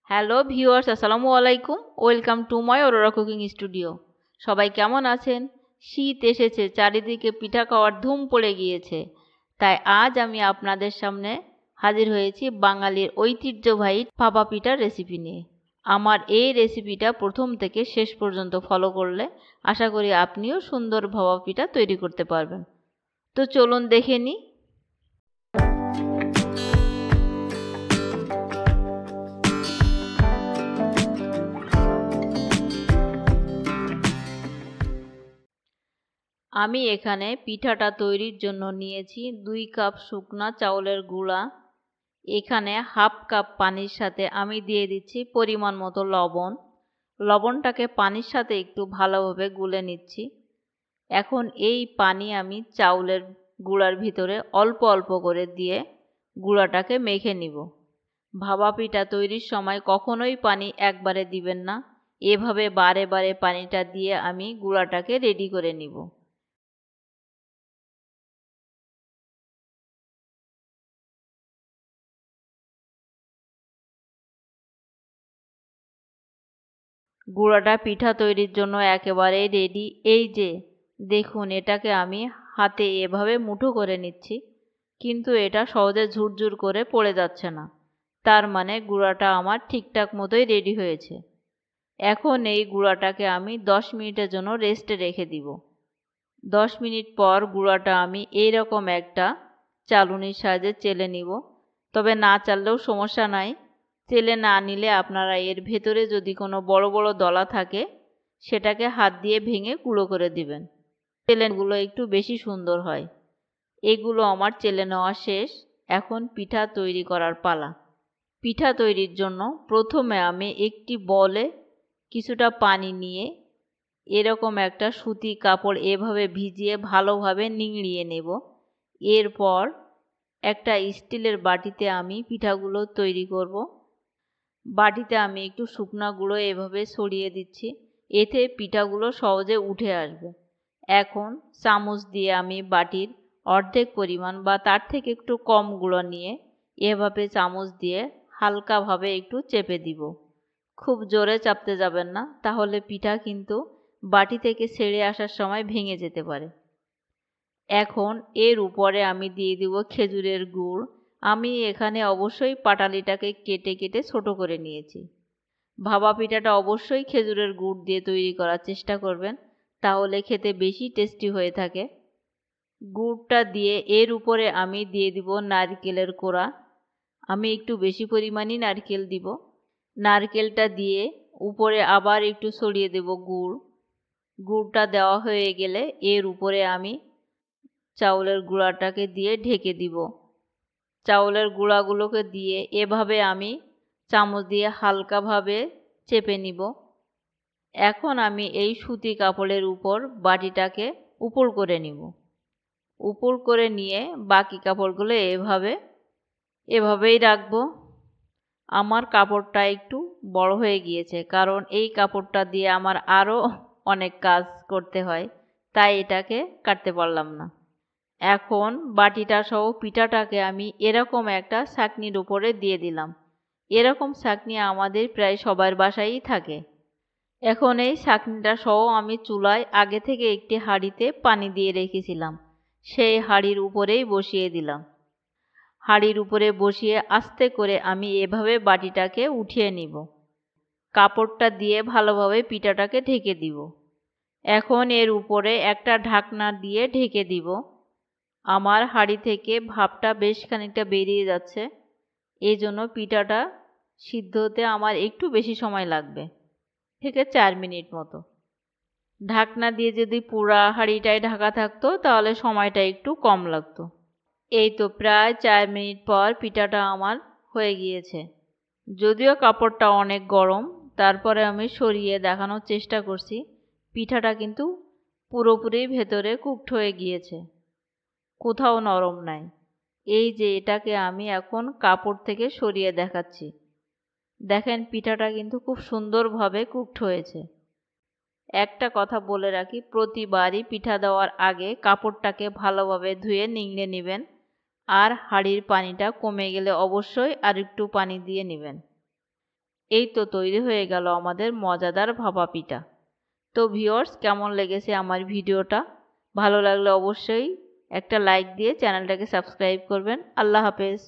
Hello viewers, আসসালামু আলাইকুম। Welcome to my Aurora cooking studio. সবাই কেমন আছেন? শীত এসেছে, চারিদিকে পিঠা খাওয়ার ধুম পড়ে গিয়েছে। তাই আজ আমি আপনাদের সামনে হাজির হয়েছি বাঙালির ঐতিহ্যবাহী ভাপা পিঠার রেসিপি নিয়ে। আমার এই রেসিপিটা প্রথম থেকে শেষ পর্যন্ত ফলো করলে আশা করি আপনিও সুন্দর ভাপা পিঠা তৈরি করতে পারবেন। তো চলুন দেখে নিই। আমি এখানে পিঠাটা তৈরির জন্য নিয়েছি 2 কাপ শুকনা চাউলের গুঁড়া। এখানে হাফ কাপ পানির সাথে আমি দিয়ে দিচ্ছি পরিমাণ মতো লবণ। লবণটাকে পানির সাথে একটু ভালোভাবে গুলে নিচ্ছি। এখন এই পানি আমি চাউলের গুঁড়ার ভিতরে অল্প অল্প করে দিয়ে গুঁড়াটাকে মেখে নিব। ভাপা পিঠা তৈরির সময় কখনোই পানি একবারে দিবেন না, এভাবে বারে বারে পানিটা দিয়ে আমি গুঁড়াটাকে রেডি করে নিব। গুঁড়াটা পিঠা তৈরির জন্য একেবারেই রেডি। এই যে দেখুন, এটাকে আমি হাতে এভাবে মুঠো করে নিচ্ছি, কিন্তু এটা সহজে ঝুরঝুর করে পড়ে যাচ্ছে না। তার মানে গুঁড়াটা আমার ঠিকঠাক মতোই রেডি হয়েছে। এখন এই গুঁড়াটাকে আমি 10 মিনিটের জন্য রেস্টে রেখে দিব। 10 মিনিট পর গুঁড়াটা আমি এইরকম একটা চালুনির সাহায্যে চেলে নিব। তবে না চাললেও সমস্যা নাই। চেলে না নিলে আপনারা এর ভেতরে যদি কোনো বড় বড় দলা থাকে সেটাকে হাত দিয়ে ভেঙে গুঁড়ো করে দিবেন। চেলেগুলো একটু বেশি সুন্দর হয়। এগুলো আমার চেলে নেওয়া শেষ। এখন পিঠা তৈরি করার পালা। পিঠা তৈরির জন্য প্রথমে আমি একটি বলে কিছুটা পানি নিয়ে এরকম একটা সুতি কাপড় এভাবে ভিজিয়ে ভালোভাবে নিংড়িয়ে নেব। এরপর একটা স্টিলের বাটিতে আমি পিঠাগুলো তৈরি করব। বাটিতে আমি একটু শুকনা গুঁড়ো এভাবে ছড়িয়ে দিচ্ছি, এতে পিঠাগুলো সহজে উঠে আসবে। এখন চামচ দিয়ে আমি বাটির অর্ধেক পরিমাণ বা তার থেকে একটু কম গুঁড়ো নিয়ে এভাবে চামচ দিয়ে হালকাভাবে একটু চেপে দিব। খুব জোরে চাপতে যাবেন না, তাহলে পিঠা কিন্তু বাটি থেকে ছেড়ে আসার সময় ভেঙে যেতে পারে। এখন এর উপরে আমি দিয়ে দিব খেজুরের গুড়। আমি এখানে অবশ্যই পাটালিটাকে কেটে কেটে ছোট করে নিয়েছি। ভাপা পিঠাটা অবশ্যই খেজুরের গুড় দিয়ে তৈরি করার চেষ্টা করবেন, তাহলে খেতে বেশি টেস্টি হয়ে থাকে। গুড়টা দিয়ে এর উপরে আমি দিয়ে দিব নারকেলের কোড়া। আমি একটু বেশি পরিমাণই নারকেল দিব। নারকেলটা দিয়ে উপরে আবার একটু ছড়িয়ে দেব গুড়। গুড়টা দেওয়া হয়ে গেলে এর উপরে আমি চাউলের গুঁড়াটাকে দিয়ে ঢেকে দিব। চাউলের গুঁড়াগুলোকে দিয়ে এভাবে আমি চামচ দিয়ে হালকাভাবে চেপে নিব। এখন আমি এই সুতি কাপড়ের উপর বাটিটাকে উপর করে নিব। উপর করে নিয়ে বাকি কাপড়গুলো এভাবেই রাখবো। আমার কাপড়টা একটু বড় হয়ে গিয়েছে, কারণ এই কাপড়টা দিয়ে আমার আরও অনেক কাজ করতে হয়, তাই এটাকে কাটতে পারলাম না। এখন বাটিটা সহ পিঠাটাকে আমি এরকম একটা ছাঁকনির উপরে দিয়ে দিলাম। এরকম ছাঁকনি আমাদের প্রায় সবার বাসায়ই থাকে। এখন এই ছাঁকনিটা সহ আমি চুলায় আগে থেকে একটি হাঁড়িতে পানি দিয়ে রেখেছিলাম, সেই হাঁড়ির উপরেই বসিয়ে দিলাম। হাঁড়ির উপরে বসিয়ে আস্তে করে আমি এভাবে বাটিটাকে উঠিয়ে নিব। কাপড়টা দিয়ে ভালোভাবে পিঠাটাকে ঢেকে দিব। এখন এর উপরে একটা ঢাকনা দিয়ে ঢেকে দিব। আমার হাঁড়ি থেকে ভাপটা বেশ খানিকটা বেরিয়ে যাচ্ছে, এই জন্য পিঠাটা সিদ্ধ হতে আমার একটু বেশি সময় লাগবে, থেকে 4 মিনিট মতো। ঢাকনা দিয়ে যদি পুরা হাঁড়িটাই ঢাকা থাকতো তাহলে সময়টা একটু কম লাগতো। এই তো প্রায় 4 মিনিট পর পিঠাটা আমার হয়ে গিয়েছে। যদিও কাপড়টা অনেক গরম, তারপরে আমি সরিয়ে দেখানোর চেষ্টা করছি। পিঠাটা কিন্তু পুরোপুরি ভেতরে কুকড হয়ে গিয়েছে, কোথাও নরম নাই। এই যে এটাকে আমি এখন কাপড় থেকে সরিয়ে দেখাচ্ছি। দেখেন পিঠাটা কিন্তু খুব সুন্দরভাবে কুকড হয়েছে। একটা কথা বলে রাখি, প্রতিবারই পিঠা দেওয়ার আগে কাপড়টাকে ভালোভাবে ধুয়ে নিংড়ে নেবেন, আর হাঁড়ির পানিটা কমে গেলে অবশ্যই আরেকটু পানি দিয়ে নেবেন। এই তো তৈরি হয়ে গেল আমাদের মজাদার ভাপা পিঠা। তো ভিউয়ার্স, কেমন লেগেছে আমার ভিডিওটা? ভালো লাগলে অবশ্যই একটা লাইক দিয়ে চ্যানেলটাকে সাবস্ক্রাইব করবেন। আল্লাহ হাফেজ।